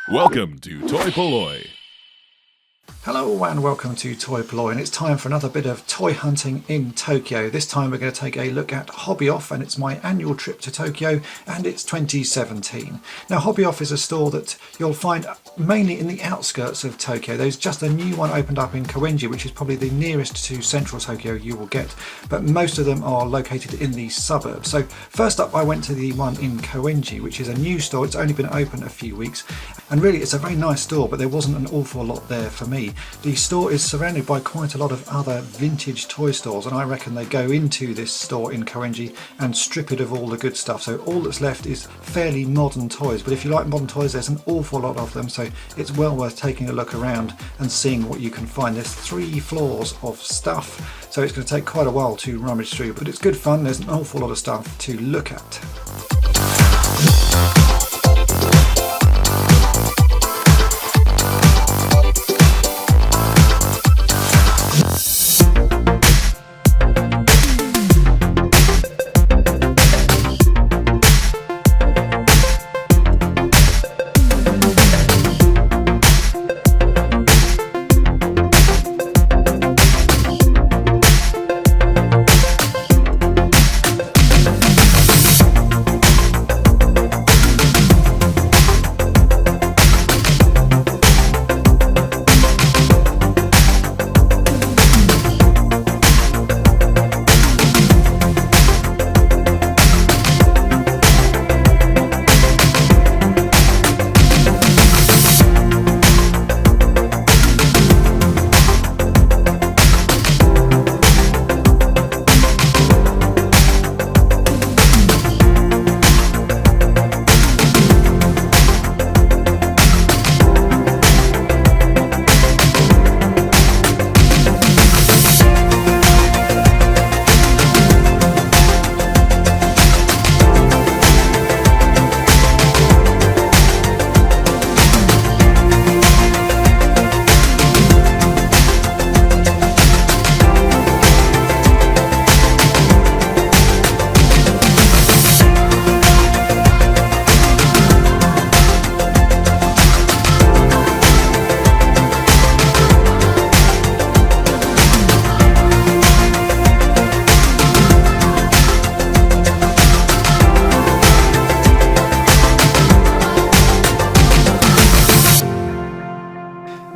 Welcome to Toy Polloi. Hello and welcome to Toy Polloi, and it's time for another bit of toy hunting in Tokyo. This time we're going to take a look at Hobby Off, and it's my annual trip to Tokyo, and it's 2017. Now Hobby Off is a store that you'll find mainly in the outskirts of Tokyo. There's just a new one opened up in Koenji, which is probably the nearest to central Tokyo you will get, but most of them are located in the suburbs. So first up I went to the one in Koenji, which is a new store. It's only been open a few weeks, and really it's a very nice store, but there wasn't an awful lot there for me. The store is surrounded by quite a lot of other vintage toy stores, and I reckon they go into this store in Koenji and strip it of all the good stuff. So all that's left is fairly modern toys, but if you like modern toys, there's an awful lot of them, so it's well worth taking a look around and seeing what you can find. There's 3 floors of stuff, so it's going to take quite a while to rummage through, but it's good fun. There's an awful lot of stuff to look at.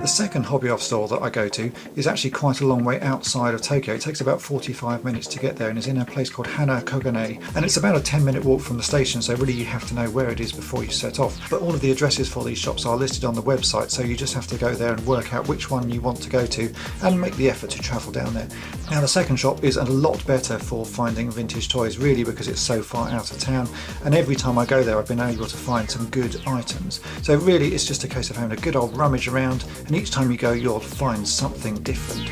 The second Hobby Off store that I go to is actually quite a long way outside of Tokyo. It takes about 45 minutes to get there, and is in a place called Hana Kogane, and it's about a 10-minute walk from the station, so really you have to know where it is before you set off. But all of the addresses for these shops are listed on the website, so you just have to go there and work out which one you want to go to and make the effort to travel down there. Now the second shop is a lot better for finding vintage toys, really, because it's so far out of town, and every time I go there I've been able to find some good items. So really it's just a case of having a good old rummage around, and each time you go you'll find something different.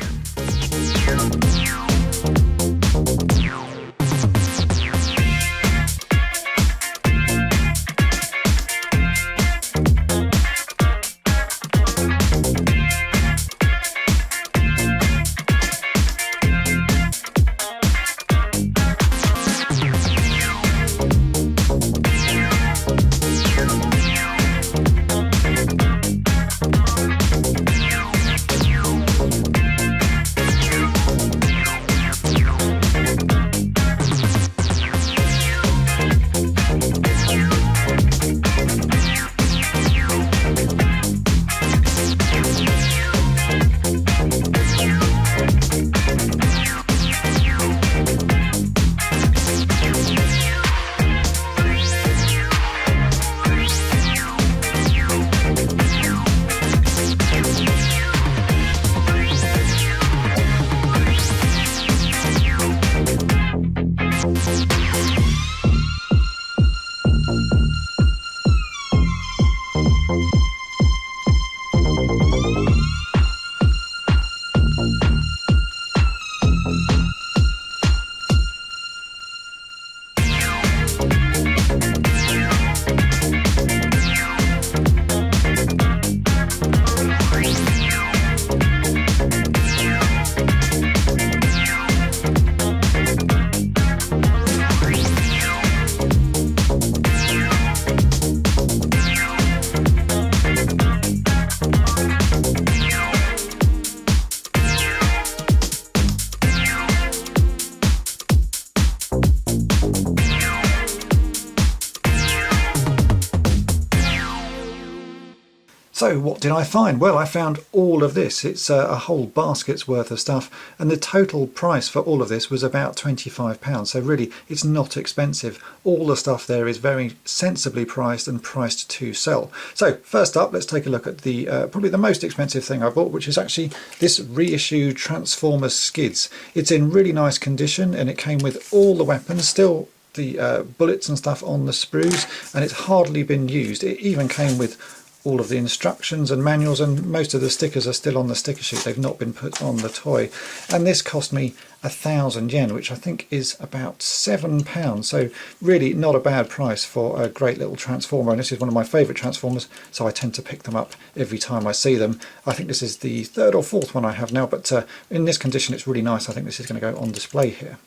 So what did I find? Well, I found all of this. It's a whole basket's worth of stuff, and the total price for all of this was about £25. So really, it's not expensive. All the stuff there is very sensibly priced and priced to sell. So first up, let's take a look at the probably the most expensive thing I bought, which is actually this reissued Transformers skids. It's in really nice condition, and it came with all the weapons, still the bullets and stuff on the sprues, and it's hardly been used. It even came with all of the instructions and manuals, and most of the stickers are still on the sticker sheet. They've not been put on the toy, and this cost me 1,000 yen, which I think is about £7. So really not a bad price for a great little Transformer, and this is one of my favourite Transformers, so I tend to pick them up every time I see them. I think this is the third or fourth one I have now, but in this condition it's really nice. I think this is going to go on display here.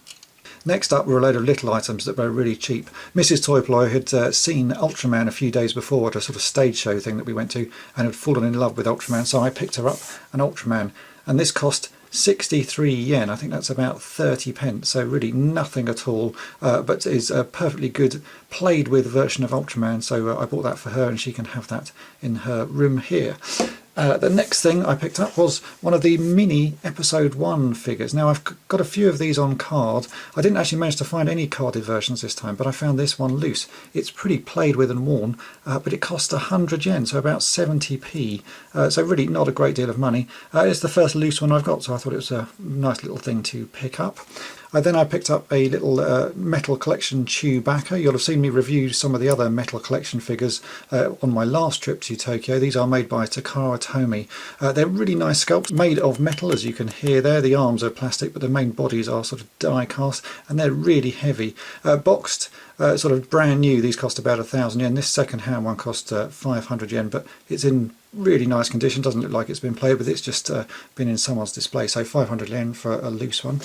Next up were a load of little items that were really cheap. Mrs. Toyploy had seen Ultraman a few days before at a sort of stage show thing that we went to, and had fallen in love with Ultraman, so I picked her up an Ultraman, and this cost 63 yen. I think that's about 30 pence, so really nothing at all, but is a perfectly good played with version of Ultraman, so I bought that for her, and she can have that in her room here. The next thing I picked up was one of the mini episode 1 figures. Now I've got a few of these on card. I didn't actually manage to find any carded versions this time, but I found this one loose. It's pretty played with and worn, but it cost 100 yen, so about 70p. So really not a great deal of money. It's the first loose one I've got, so I thought it was a nice little thing to pick up. Then I picked up a little metal collection Chewbacca. You'll have seen me review some of the other metal collection figures on my last trip to Tokyo. These are made by Takara Tomy. They're really nice sculpts, made of metal, as you can hear there. The arms are plastic, but the main bodies are sort of die cast, and they're really heavy. Boxed, sort of brand new, these cost about 1,000 yen. This second-hand one cost 500 yen, but it's in really nice condition. Doesn't look like it's been played with. It's just been in someone's display, so 500 yen for a loose one.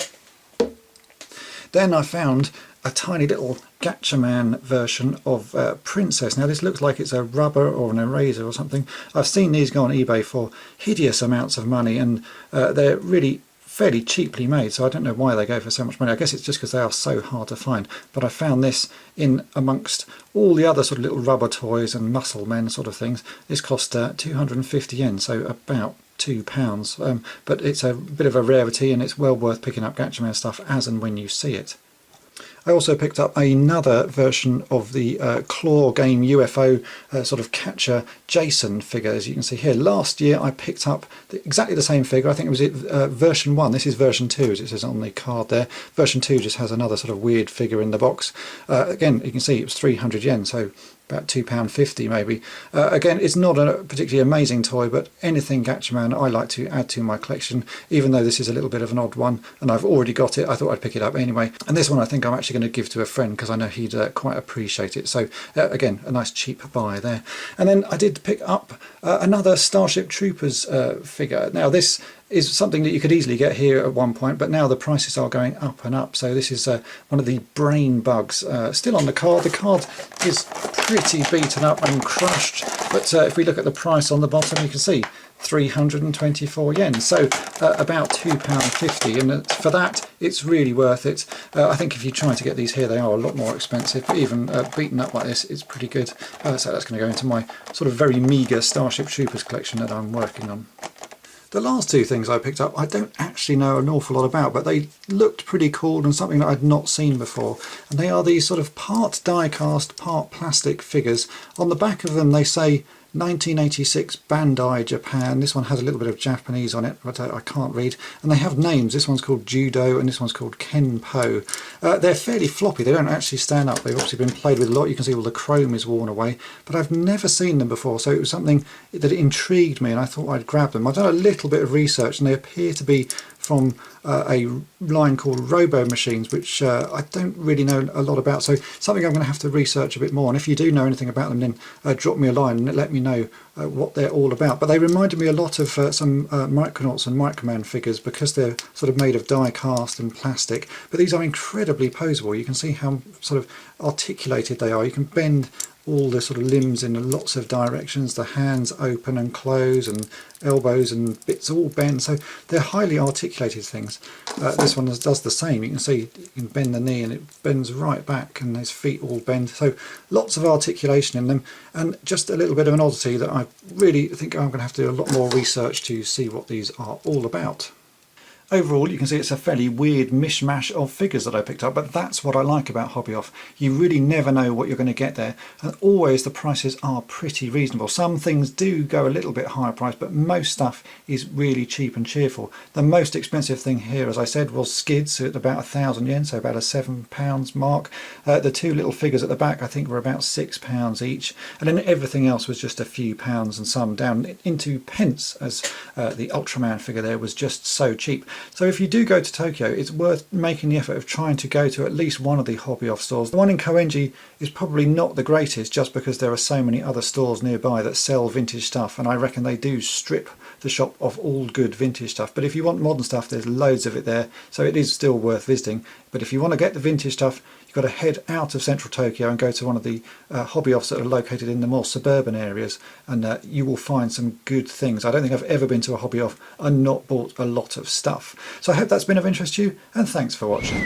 Then I found a tiny little Gatchaman version of Princess. Now this looks like it's a rubber or an eraser or something. I've seen these go on eBay for hideous amounts of money, and they're really fairly cheaply made, so I don't know why they go for so much money. I guess it's just because they are so hard to find, but I found this in amongst all the other sort of little rubber toys and muscle men sort of things. This cost 250 yen, so about £2, but it's a bit of a rarity, and it's well worth picking up Gatchaman stuff as and when you see it. I also picked up another version of the Claw game UFO sort of catcher Jason figure, as you can see here. Last year I picked up exactly the same figure. I think it was version 1. This is version 2, as it says on the card there. Version 2 just has another sort of weird figure in the box. Again, you can see it was 300 yen, so about £2.50 maybe. Again, it's not a particularly amazing toy, but anything Gatchaman I like to add to my collection, even though this is a little bit of an odd one and I've already got it. I thought I'd pick it up anyway, and this one I think I'm actually going to give to a friend because I know he'd quite appreciate it. So again, a nice cheap buy there. And then I did pick up another Starship Troopers figure. Now this is something that you could easily get here at one point, but now the prices are going up and up. So this is one of the Brain Bugs, still on the card. The card is pretty beaten up and crushed, but if we look at the price on the bottom, you can see 324 yen, so about £2.50, and for that it's really worth it. I think if you're trying to get these here, they are a lot more expensive, but even beaten up like this, it's pretty good. So that's going to go into my sort of very meagre Starship Troopers collection that I'm working on. The last two things I picked up I don't actually know an awful lot about, but they looked pretty cool and something that I'd not seen before. And they are these sort of part die cast, part plastic figures. On the back of them they say 1986 Bandai Japan. This one has a little bit of Japanese on it, but I can't read. And they have names. This one's called Judo and this one's called Kenpo. They're fairly floppy. They don't actually stand up. They've obviously been played with a lot. You can see all the chrome is worn away, but I've never seen them before, so it was something that intrigued me and I thought I'd grab them. I've done a little bit of research and they appear to be from a line called Robo Machines, which I don't really know a lot about, so something I'm going to have to research a bit more. And if you do know anything about them, then drop me a line and let me know what they're all about. But they reminded me a lot of some Micronauts and Microman figures because they're sort of made of die cast and plastic, but these are incredibly poseable. You can see how sort of articulated they are. You can bend all the sort of limbs in lots of directions, the hands open and close, and elbows and bits all bent, so they're highly articulated things. This one does the same. You can see you can bend the knee and it bends right back, and his feet all bend, so lots of articulation in them, and just a little bit of an oddity that I really think I'm going to have to do a lot more research to see what these are all about. Overall, you can see it's a fairly weird mishmash of figures that I picked up, but that's what I like about Hobby Off. You really never know what you're going to get there, and always the prices are pretty reasonable. Some things do go a little bit higher price, but most stuff is really cheap and cheerful. The most expensive thing here, as I said, was skids at about 1,000 yen, so about a £7 mark. The two little figures at the back I think were about £6 each, and then everything else was just a few pounds, and some down into pence, as the Ultraman figure there was just so cheap. So if you do go to Tokyo, it's worth making the effort of trying to go to at least one of the Hobby Off stores. The one in Koenji is probably not the greatest, just because there are so many other stores nearby that sell vintage stuff, and I reckon they do strip the shop of all good vintage stuff. But if you want modern stuff, there's loads of it there, so it is still worth visiting. But if you want to get the vintage stuff, you've got to head out of central Tokyo and go to one of the Hobby Offs that are located in the more suburban areas, and you will find some good things. I don't think I've ever been to a Hobby Off and not bought a lot of stuff. So I hope that's been of interest to you, and thanks for watching.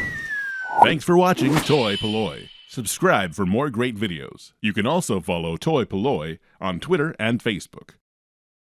Thanks for watching Toy Polloi. Subscribe for more great videos. You can also follow Toy Polloi on Twitter and Facebook.